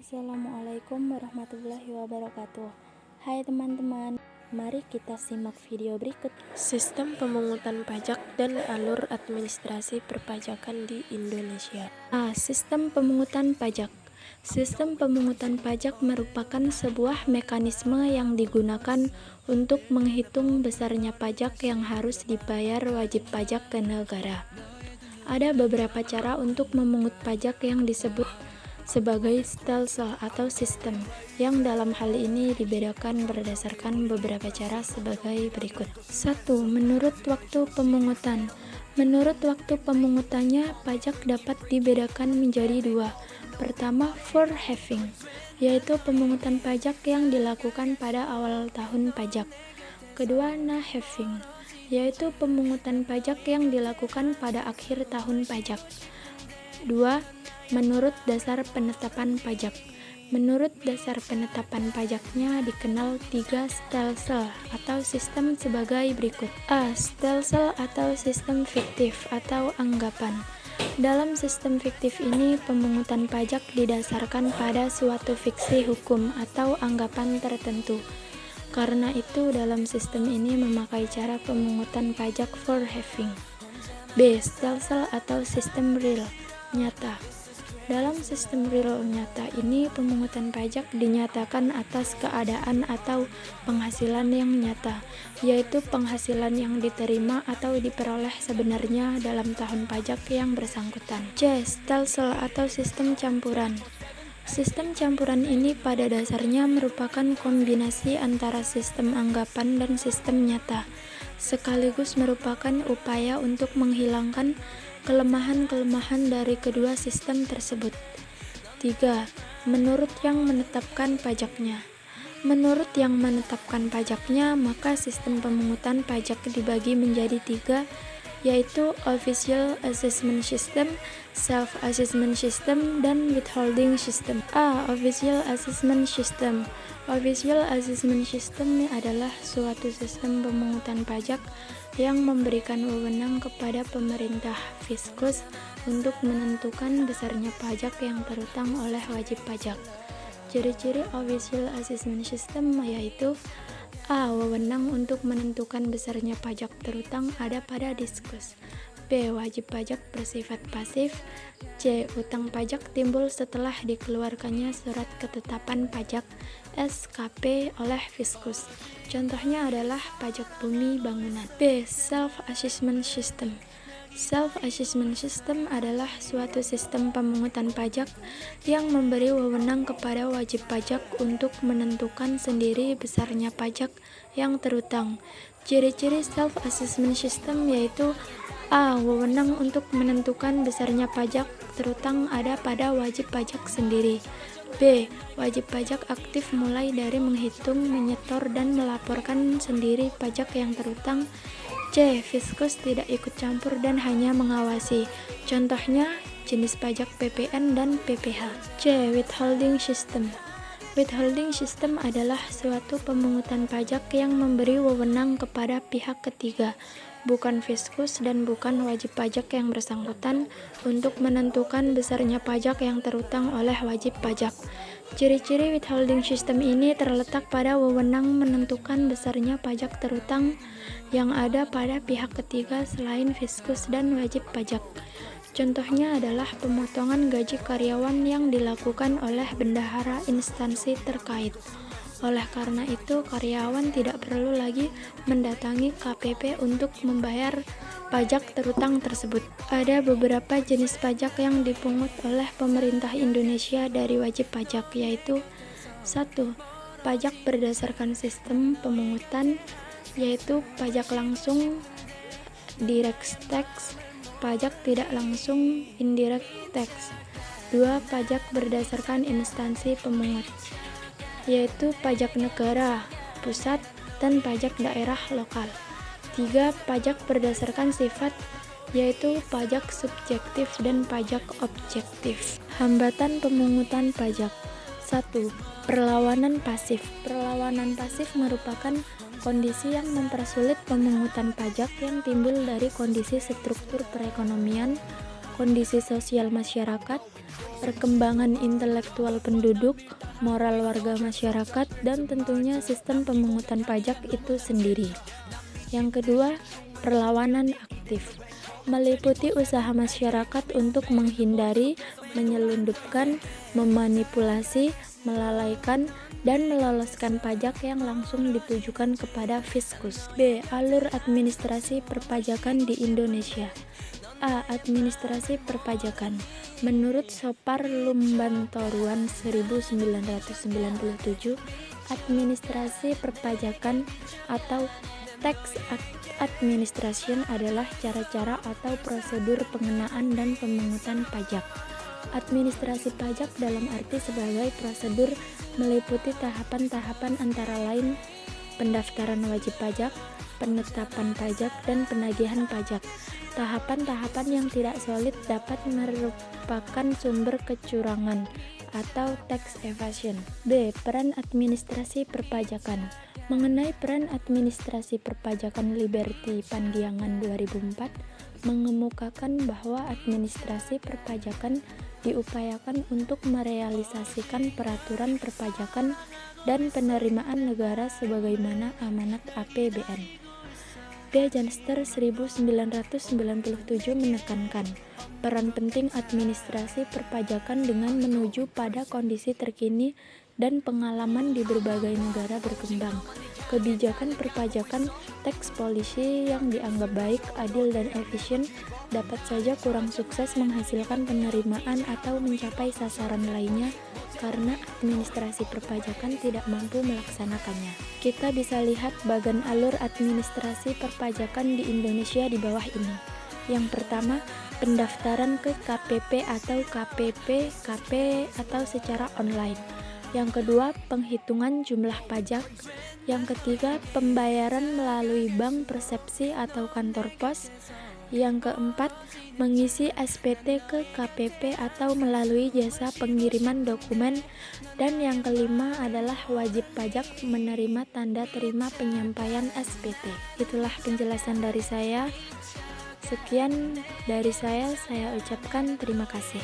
Assalamualaikum warahmatullahi wabarakatuh. Hai teman-teman, mari kita simak video berikut. Sistem pemungutan pajak dan alur administrasi perpajakan di Indonesia. Sistem pemungutan pajak. Sistem pemungutan pajak merupakan sebuah mekanisme yang digunakan untuk menghitung besarnya pajak yang harus dibayar wajib pajak ke negara. Ada beberapa cara untuk memungut pajak yang disebut sebagai stelsel atau sistem, yang dalam hal ini dibedakan berdasarkan beberapa cara sebagai berikut. 1. Menurut waktu pemungutan. Menurut waktu pemungutannya, pajak dapat dibedakan menjadi dua. Pertama, forehaving, yaitu pemungutan pajak yang dilakukan pada awal tahun pajak. Kedua, nahaving, yaitu pemungutan pajak yang dilakukan pada akhir tahun pajak. 2. Menurut dasar penetapan pajak. Menurut dasar penetapan pajaknya dikenal 3 stelsel atau sistem sebagai berikut. A. Stelsel atau sistem fiktif atau anggapan. Dalam sistem fiktif ini, pemungutan pajak didasarkan pada suatu fiksi hukum atau anggapan tertentu. Karena itu, dalam sistem ini memakai cara pemungutan pajak forehaving. B. Stelsel atau sistem real, nyata. Dalam sistem real nyata ini, pemungutan pajak dinyatakan atas keadaan atau penghasilan yang nyata, yaitu penghasilan yang diterima atau diperoleh sebenarnya dalam tahun pajak yang bersangkutan. C. Stelsel atau sistem campuran. Sistem campuran ini pada dasarnya merupakan kombinasi antara sistem anggapan dan sistem nyata, sekaligus merupakan upaya untuk menghilangkan kelemahan-kelemahan dari kedua sistem tersebut. 3. Menurut yang menetapkan pajaknya. Menurut yang menetapkan pajaknya, maka sistem pemungutan pajak dibagi menjadi 3, yaitu Official Assessment System, Self-Assessment System, dan Withholding System. A. Official Assessment System. Official Assessment System adalah suatu sistem pemungutan pajak yang memberikan wewenang kepada pemerintah fiskus untuk menentukan besarnya pajak yang terutang oleh wajib pajak. Ciri-ciri Official Assessment System yaitu: A. Wewenang untuk menentukan besarnya pajak terutang ada pada Diskus. B. Wajib pajak bersifat pasif. C. Utang pajak timbul setelah dikeluarkannya surat ketetapan pajak SKP oleh Fiskus. Contohnya adalah pajak bumi bangunan. B. Self-Assessment System. Self-Assessment System adalah suatu sistem pemungutan pajak yang memberi wewenang kepada wajib pajak untuk menentukan sendiri besarnya pajak yang terutang. Ciri-ciri Self-Assessment System yaitu: A. Wewenang untuk menentukan besarnya pajak terutang ada pada wajib pajak sendiri. B. Wajib pajak aktif mulai dari menghitung, menyetor, dan melaporkan sendiri pajak yang terutang. C. Fiskus tidak ikut campur dan hanya mengawasi. Contohnya jenis pajak PPN dan PPH. C. Withholding System. Withholding System adalah suatu pemungutan pajak yang memberi wewenang kepada pihak ketiga, bukan fiskus dan bukan wajib pajak yang bersangkutan, untuk menentukan besarnya pajak yang terutang oleh wajib pajak. Ciri-ciri withholding system ini terletak pada wewenang menentukan besarnya pajak terutang yang ada pada pihak ketiga selain fiskus dan wajib pajak. Contohnya adalah pemotongan gaji karyawan yang dilakukan oleh bendahara instansi terkait. Oleh karena itu, karyawan tidak perlu lagi mendatangi KPP untuk membayar pajak terutang tersebut. Ada beberapa jenis pajak yang dipungut oleh pemerintah Indonesia dari wajib pajak, yaitu: 1. Pajak berdasarkan sistem pemungutan, yaitu pajak langsung direct tax, pajak tidak langsung indirect tax. 2. Pajak berdasarkan instansi pemungut, yaitu pajak negara pusat dan pajak daerah lokal. 3. Pajak berdasarkan sifat, yaitu pajak subjektif dan pajak objektif. Hambatan pemungutan pajak. 1. Perlawanan pasif. Perlawanan pasif merupakan kondisi yang mempersulit pemungutan pajak yang timbul dari kondisi struktur perekonomian, kondisi sosial masyarakat, perkembangan intelektual penduduk, moral warga masyarakat, dan tentunya sistem pemungutan pajak itu sendiri. Yang kedua, perlawanan aktif, meliputi usaha masyarakat untuk menghindari, menyelundupkan, memanipulasi, melalaikan, dan meloloskan pajak yang langsung ditujukan kepada fiskus. B. Alur administrasi perpajakan di Indonesia. A. Administrasi perpajakan. Menurut Sopar Lumbantoruan 1997, administrasi perpajakan atau tax administration adalah cara-cara atau prosedur pengenaan dan pemungutan pajak. Administrasi pajak dalam arti sebagai prosedur meliputi tahapan-tahapan antara lain pendaftaran wajib pajak, penetapan pajak, dan penagihan pajak. Tahapan-tahapan yang tidak solid dapat merupakan sumber kecurangan atau tax evasion. B. Peran administrasi perpajakan. Mengenai peran administrasi perpajakan, Liberty Pandiangan 2004 mengemukakan bahwa administrasi perpajakan diupayakan untuk merealisasikan peraturan perpajakan dan penerimaan negara sebagaimana amanat APBN. D. Janster 1997 menekankan peran penting administrasi perpajakan dengan menuju pada kondisi terkini dan pengalaman di berbagai negara berkembang. Kebijakan perpajakan tax policy yang dianggap baik, adil, dan efisien dapat saja kurang sukses menghasilkan penerimaan atau mencapai sasaran lainnya karena administrasi perpajakan tidak mampu melaksanakannya. Kita bisa lihat bagan alur administrasi perpajakan di Indonesia di bawah ini. Yang pertama, pendaftaran ke KPP atau KP atau secara online. Yang kedua, penghitungan jumlah pajak. Yang ketiga, pembayaran melalui bank persepsi atau kantor pos. Yang keempat, mengisi SPT ke KPP atau melalui jasa pengiriman dokumen. Dan yang kelima adalah wajib pajak menerima tanda terima penyampaian SPT. Itulah penjelasan dari saya. Sekian dari saya ucapkan terima kasih.